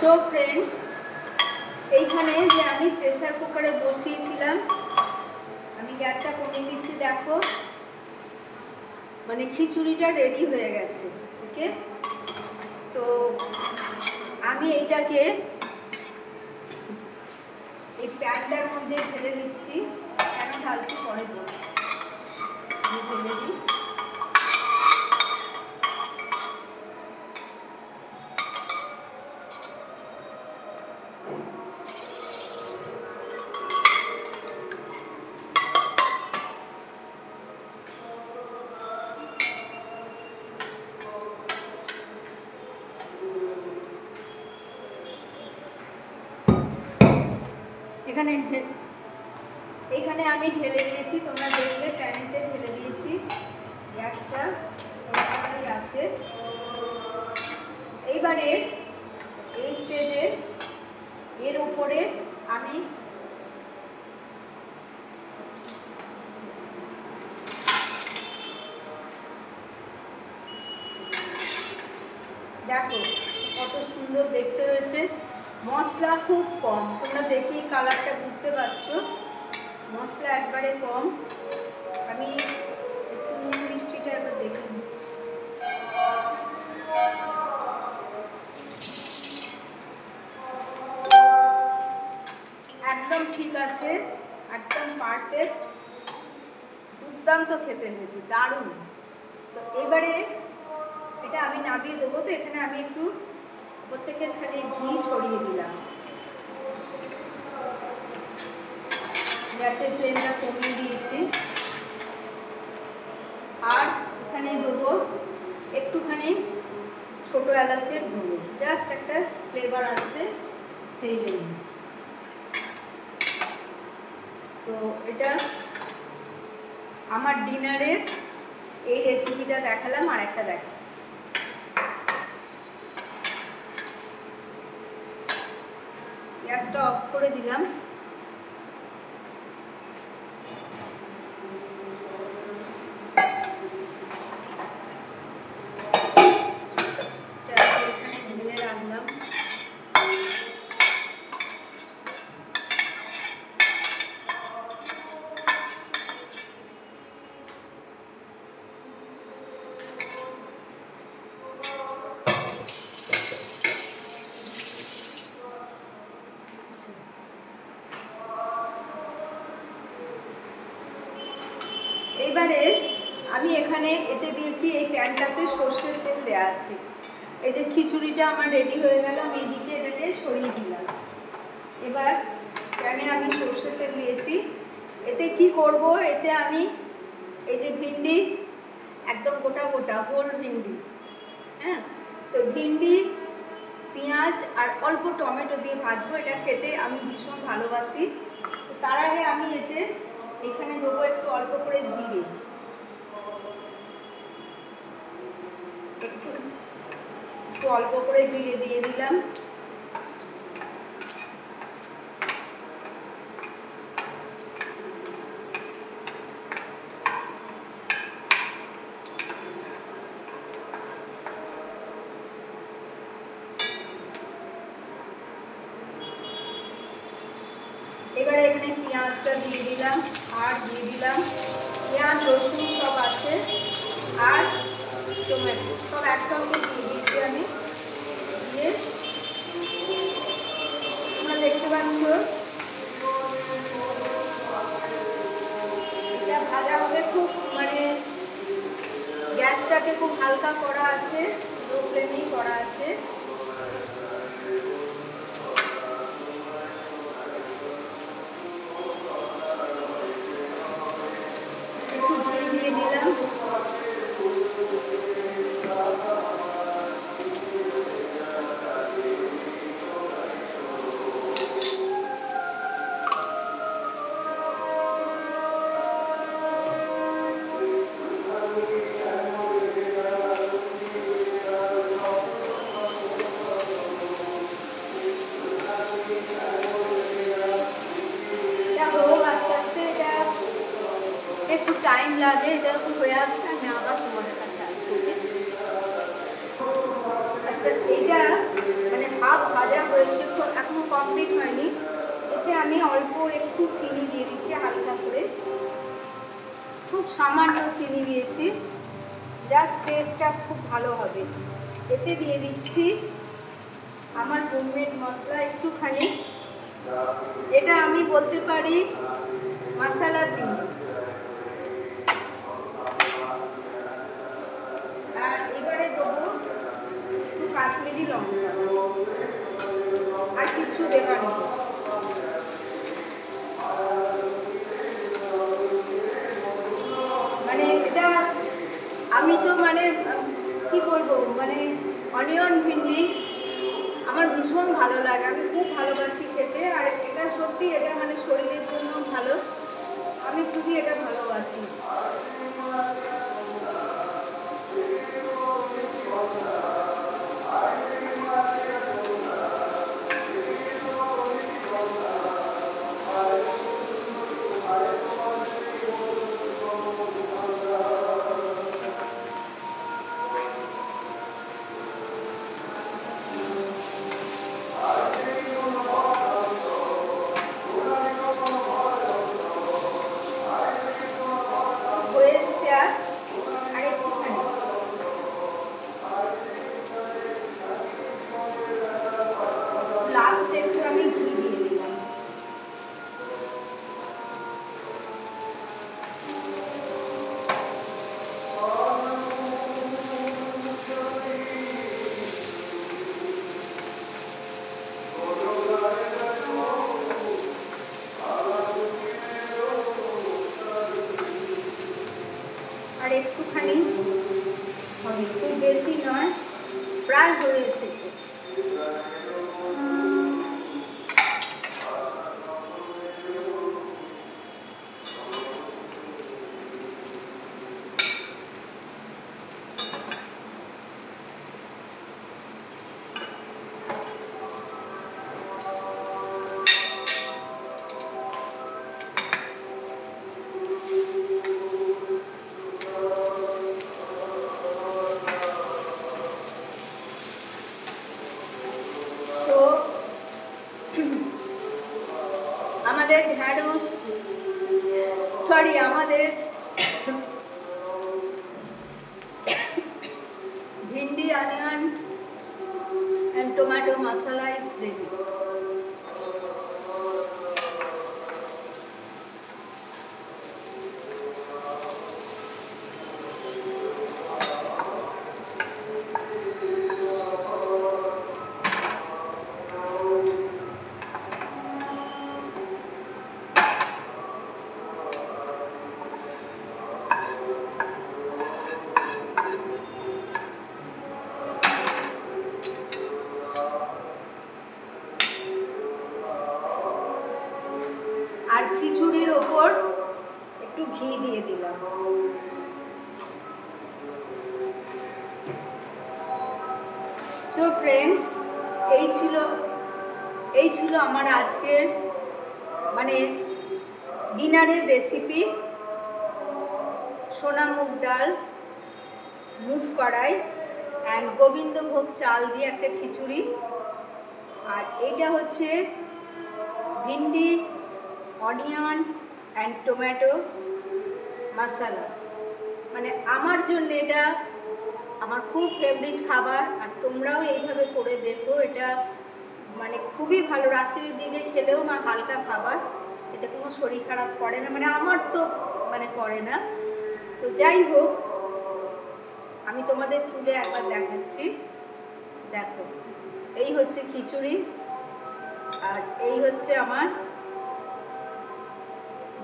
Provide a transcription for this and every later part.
So friends, এইখানে যে আমি প্রেসার কুকারে বসিয়েছিলাম, আমি গ্যাসটা কমিয়ে দিচ্ছি। দেখো মানে খিচুড়িটা রেডি হয়ে গেছে। ওকে, তো আমি এইটাকে এই প্যানটার মধ্যে ঢেলে দিচ্ছি। কেন ঢালছি পরে বলছি। আমি ঢেলে দিই। এখানে আমি ঢেলে দিয়েছি, তোমরা দেখলে প্যানেতে ঢেলে দিয়েছি। গ্যাসটা ওখানেই আছে। এইবারে এই স্টেজে এর উপরে আমি দেখো কত সুন্দর দেখতে হয়েছে। মশলা খুব কম, তোমরা দেখেই কালারটা বুঝতে পারছো। মশলা একবারে কম। আমি একটু নুন মিষ্টিটা এবার দেখে নিচ্ছি। একদম ঠিক আছে, একদম পারফেক্ট, দুর্দান্ত খেতে হয়েছে, দারুণ। তো এবারে এটা আমি নামিয়ে দেবো। তো এখানে আমি একটু প্রত্যেকেরখানে ঘি ছড়িয়ে দিলাম। গ্যাসের ফ্লেমটা কমিয়ে দিয়েছি। আর এখানে দেবো একটুখানি ছোট এলাচের গুঁড়ো, জাস্ট একটা ফ্লেভার আসবে সেই জন্য। তো এটা আমার ডিনারের এই রেসিপিটা দেখালাম, আর একটা দেখাচ্ছি। গ্যাসটা অফ করে দিলাম। এইবারে আমি এখানে এতে দিয়েছি, এই প্যানটাতে সর্ষের তেল দেওয়া আছে। এই যে খিচুড়িটা আমার রেডি হয়ে গেল, আমি এইদিকে এটাকে সরিয়ে দিলাম। এবার প্যানে আমি সর্ষের তেল দিয়েছি। এতে কি করব, এতে আমি এই যে ভিন্ডি, একদম গোটা গোটা হোল ভিন্ডি, হ্যাঁ, তো ভিন্ডি, পেঁয়াজ আর অল্প টমেটো দিয়ে ভাজবো। এটা খেতে আমি ভীষণ ভালোবাসি। তো তার আগে আমি এতে এখানে দেবো একটু অল্প করে জিরে, একটু অল্প করে জিরে দিয়ে দিলাম। এবারে এখানে পেঁয়াজটা দিয়ে দিলাম, আর দিয়ে দিলাম পেঁয়াজ রসুন সব আছে, আর টমেটো সব একসঙ্গে দিয়ে দিয়েছি আমি। দিয়ে তোমরা দেখতে পাচ্ছ এটা ভাজা হবে। খুব মানে গ্যাসটাকে খুব হালকা করা আছে, লো ফ্লেমেই করা আছে। একটু টাইম লাগে, যখন হয়ে আসবে আমি আবার তোমাদের কাছে আসবো। আচ্ছা, এইটা মানে হাফ ভাজা হয়ে কমপ্লিট হয়নি। এতে আমি অল্প একটু চিনি দিয়ে দিচ্ছি, হালকা করে, খুব সামান্য চিনি দিয়েছি, জাস্ট টেস্টটা খুব ভালো হবে। এতে দিয়ে দিচ্ছি আমার হোমমেড মশলা একটুখানি, এটা আমি বলতে পারি মশলা ভিন্ডি। আর এবারে দেবো একটু কাশ্মীরি লঙ্কা, আর কিছু দেবার নেই। মানে এটা আমি তো মানে কি বলবো, মানে অনিয়ন ভিন্ডি আমার ভীষণ ভালো লাগে, আমি খুব ভালোবাসি খেতে। আর এটা সত্যি, এটা মানে শরীরের জন্য ভালো, আমি খুবই এটা ভালোবাসি। আর একটুখানি হবে, খুব বেশি নয়, প্রায় হয়ে এসেছে। আমাদের ঢ্যাঁড়স, সরি আমাদের bhindi onion and tomato masala is ready. আর খিচুড়ির ওপর একটু ঘি দিয়ে দিলাম। সো ফ্রেন্ডস, এই ছিল আমার আজকের মানে ডিনারের রেসিপি। সোনা মুগ ডাল, মুগ কড়াই অ্যান্ড গোবিন্দভোগ চাল দিয়ে একটা খিচুড়ি। আর এইটা হচ্ছে ভিন্ডি অনিয়ন অ্যান্ড টমেটো মশলা। মানে আমার জন্য এটা আমার খুব ফেভারিট খাবার। আর তোমরাও এইভাবে করে দেখো, এটা মানে খুবই ভালো। রাত্রির দিকে খেলেও আমার হালকা খাবার, এতে কোনো শরীর খারাপ করে না, মানে আমার তো মানে করে না। তো যাই হোক, আমি তোমাদের তুলে একবার দেখাচ্ছি। দেখো, এই হচ্ছে খিচুড়ি, আর এই হচ্ছে আমার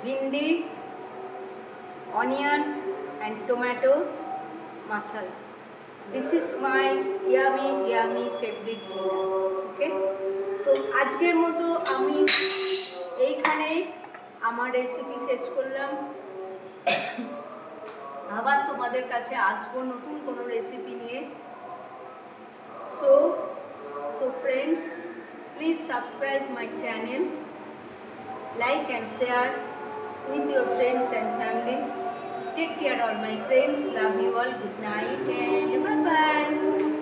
bhindi onion and tomato masala. This is my yummy favourite dinner. Okay, তো আজকের মতো আমি এইখানেই আমার রেসিপি শেষ করলাম। আবার তোমাদের কাছে আসবো নতুন কোনো রেসিপি নিয়ে। So friends, please subscribe my channel, like and share with your friends and family. Take care all my friends, love you all, good night and bye bye.